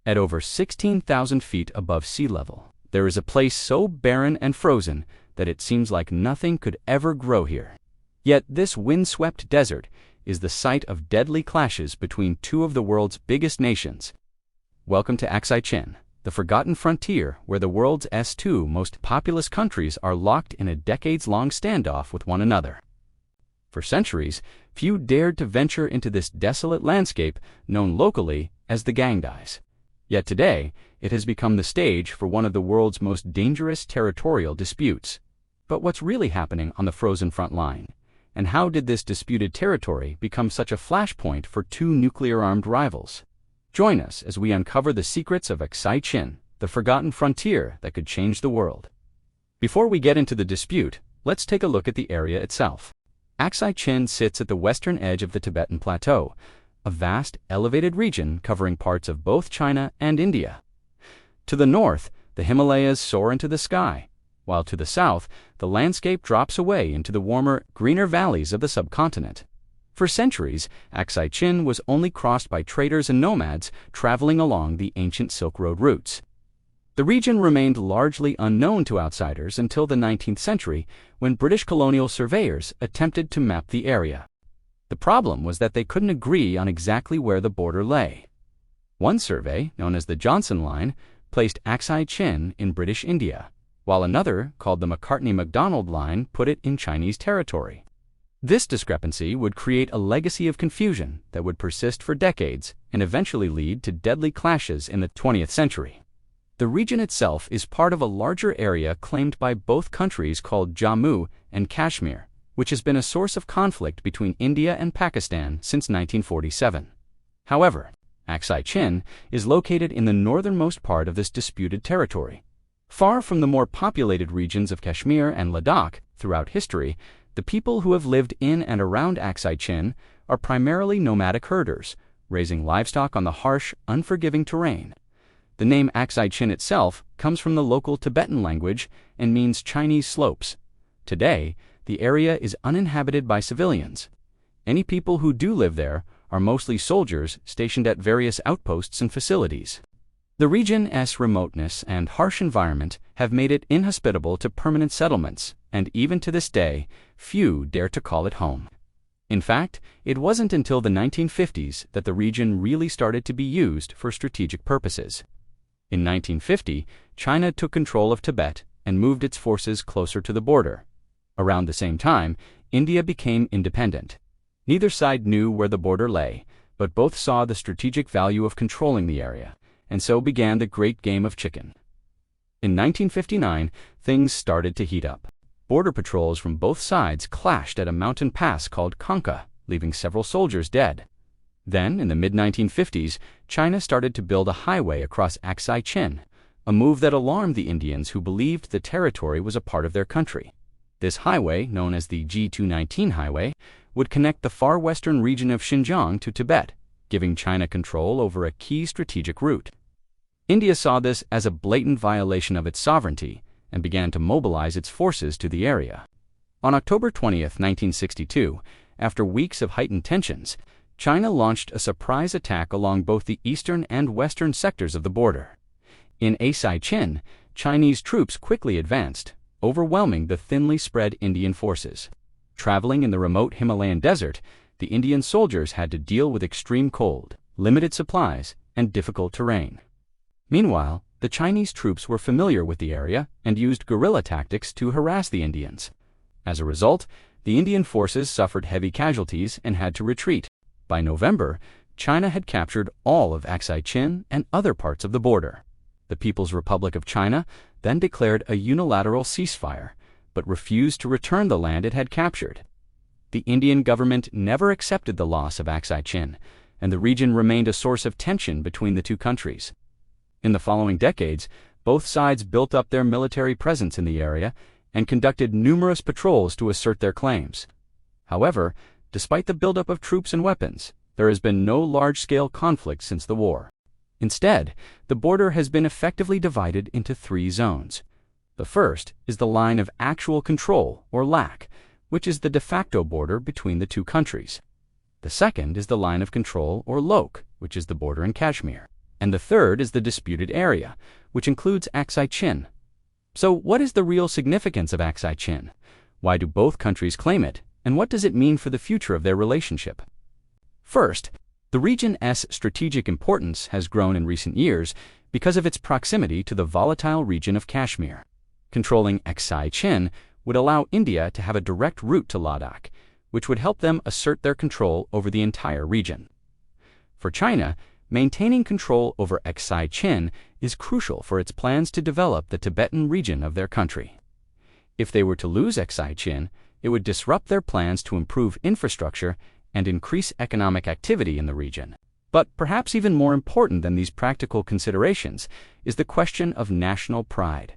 At over 16,000 feet above sea level, there is a place so barren and frozen that it seems like nothing could ever grow here. Yet this windswept desert is the site of deadly clashes between two of the world's biggest nations. Welcome to Aksai Chin, the forgotten frontier where the world's two most populous countries are locked in a decades-long standoff with one another. For centuries, few dared to venture into this desolate landscape known locally as the Ganges. Yet today, it has become the stage for one of the world's most dangerous territorial disputes. But what's really happening on the frozen front line? And how did this disputed territory become such a flashpoint for two nuclear-armed rivals? Join us as we uncover the secrets of Aksai Chin, the forgotten frontier that could change the world. Before we get into the dispute, let's take a look at the area itself. Aksai Chin sits at the western edge of the Tibetan Plateau, a vast, elevated region covering parts of both China and India. To the north, the Himalayas soar into the sky, while to the south, the landscape drops away into the warmer, greener valleys of the subcontinent. For centuries, Aksai Chin was only crossed by traders and nomads traveling along the ancient Silk Road routes. The region remained largely unknown to outsiders until the 19th century, when British colonial surveyors attempted to map the area. The problem was that they couldn't agree on exactly where the border lay. One survey, known as the Johnson Line, placed Aksai Chin in British India, while another, called the Macartney-MacDonald Line, put it in Chinese territory. This discrepancy would create a legacy of confusion that would persist for decades and eventually lead to deadly clashes in the 20th century. The region itself is part of a larger area claimed by both countries called Jammu and Kashmir, which has been a source of conflict between India and Pakistan since 1947. However, Aksai Chin is located in the northernmost part of this disputed territory. Far from the more populated regions of Kashmir and Ladakh throughout history, the people who have lived in and around Aksai Chin are primarily nomadic herders, raising livestock on the harsh, unforgiving terrain. The name Aksai Chin itself comes from the local Tibetan language and means Chinese slopes. Today, the area is uninhabited by civilians. Any people who do live there are mostly soldiers stationed at various outposts and facilities. The region's remoteness and harsh environment have made it inhospitable to permanent settlements, and even to this day, few dare to call it home. In fact, it wasn't until the 1950s that the region really started to be used for strategic purposes. In 1950, China took control of Tibet and moved its forces closer to the border. Around the same time, India became independent. Neither side knew where the border lay, but both saw the strategic value of controlling the area, and so began the great game of chicken. In 1959, things started to heat up. Border patrols from both sides clashed at a mountain pass called Kanka, leaving several soldiers dead. Then, in the mid-1950s, China started to build a highway across Aksai Chin, a move that alarmed the Indians who believed the territory was a part of their country. This highway, known as the G219 highway, would connect the far western region of Xinjiang to Tibet, giving China control over a key strategic route. India saw this as a blatant violation of its sovereignty and began to mobilize its forces to the area. On October 20, 1962, after weeks of heightened tensions, China launched a surprise attack along both the eastern and western sectors of the border. In Aksai Chin, Chinese troops quickly advanced, overwhelming the thinly spread Indian forces. Traveling in the remote Himalayan desert, the Indian soldiers had to deal with extreme cold, limited supplies, and difficult terrain. Meanwhile, the Chinese troops were familiar with the area and used guerrilla tactics to harass the Indians. As a result, the Indian forces suffered heavy casualties and had to retreat. By November, China had captured all of Aksai Chin and other parts of the border. The People's Republic of China then declared a unilateral ceasefire, but refused to return the land it had captured. The Indian government never accepted the loss of Aksai Chin, and the region remained a source of tension between the two countries. In the following decades, both sides built up their military presence in the area and conducted numerous patrols to assert their claims. However, despite the buildup of troops and weapons, there has been no large-scale conflict since the war. Instead, the border has been effectively divided into three zones. The first is the line of actual control, or LAC, which is the de facto border between the two countries. The second is the line of control, or LOC, which is the border in Kashmir. And the third is the disputed area, which includes Aksai Chin. So what is the real significance of Aksai Chin? Why do both countries claim it, and what does it mean for the future of their relationship? First, the region's strategic importance has grown in recent years because of its proximity to the volatile region of Kashmir. Controlling Aksai Chin would allow India to have a direct route to Ladakh, which would help them assert their control over the entire region. For China, maintaining control over Aksai Chin is crucial for its plans to develop the Tibetan region of their country. If they were to lose Aksai Chin, it would disrupt their plans to improve infrastructure and increase economic activity in the region. But perhaps even more important than these practical considerations is the question of national pride.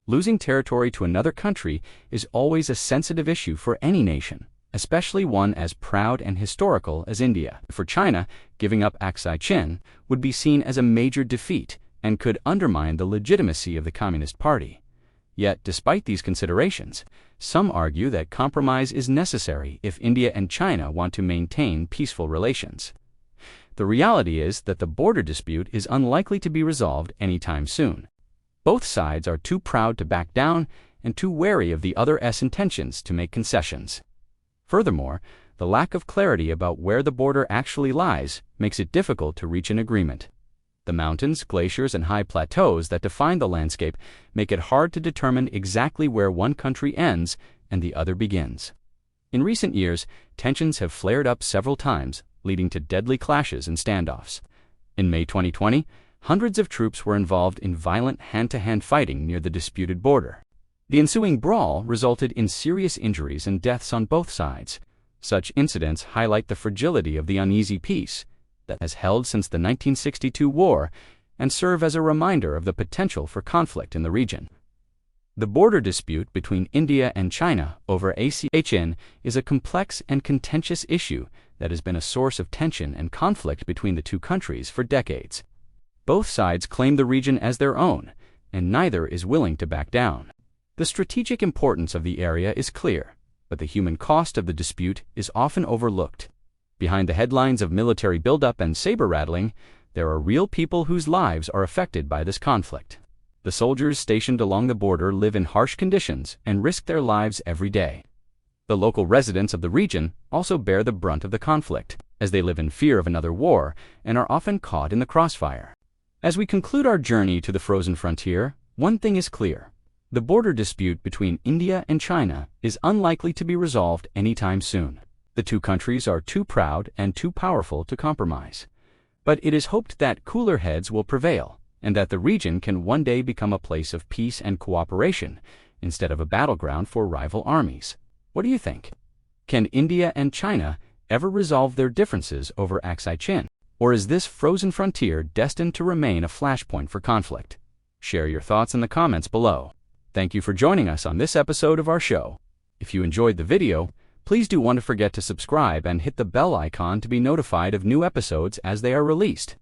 Losing territory to another country is always a sensitive issue for any nation, especially one as proud and historical as India. For China, giving up Aksai Chin would be seen as a major defeat and could undermine the legitimacy of the Communist Party. Yet, despite these considerations, some argue that compromise is necessary if India and China want to maintain peaceful relations. The reality is that the border dispute is unlikely to be resolved anytime soon. Both sides are too proud to back down and too wary of the other's intentions to make concessions. Furthermore, the lack of clarity about where the border actually lies makes it difficult to reach an agreement. The mountains, glaciers, and high plateaus that define the landscape make it hard to determine exactly where one country ends and the other begins. In recent years, tensions have flared up several times, leading to deadly clashes and standoffs. In May 2020, hundreds of troops were involved in violent hand-to-hand fighting near the disputed border. The ensuing brawl resulted in serious injuries and deaths on both sides. Such incidents highlight the fragility of the uneasy peace that has held since the 1962 war and serve as a reminder of the potential for conflict in the region. The border dispute between India and China over Aksai Chin is a complex and contentious issue that has been a source of tension and conflict between the two countries for decades. Both sides claim the region as their own, and neither is willing to back down. The strategic importance of the area is clear, but the human cost of the dispute is often overlooked. Behind the headlines of military buildup and saber-rattling, there are real people whose lives are affected by this conflict. The soldiers stationed along the border live in harsh conditions and risk their lives every day. The local residents of the region also bear the brunt of the conflict, as they live in fear of another war and are often caught in the crossfire. As we conclude our journey to the frozen frontier, one thing is clear. The border dispute between India and China is unlikely to be resolved anytime soon. The two countries are too proud and too powerful to compromise. But it is hoped that cooler heads will prevail, and that the region can one day become a place of peace and cooperation, instead of a battleground for rival armies. What do you think? Can India and China ever resolve their differences over Aksai Chin? Or is this frozen frontier destined to remain a flashpoint for conflict? Share your thoughts in the comments below. Thank you for joining us on this episode of our show. If you enjoyed the video, please don't forget to subscribe and hit the bell icon to be notified of new episodes as they are released.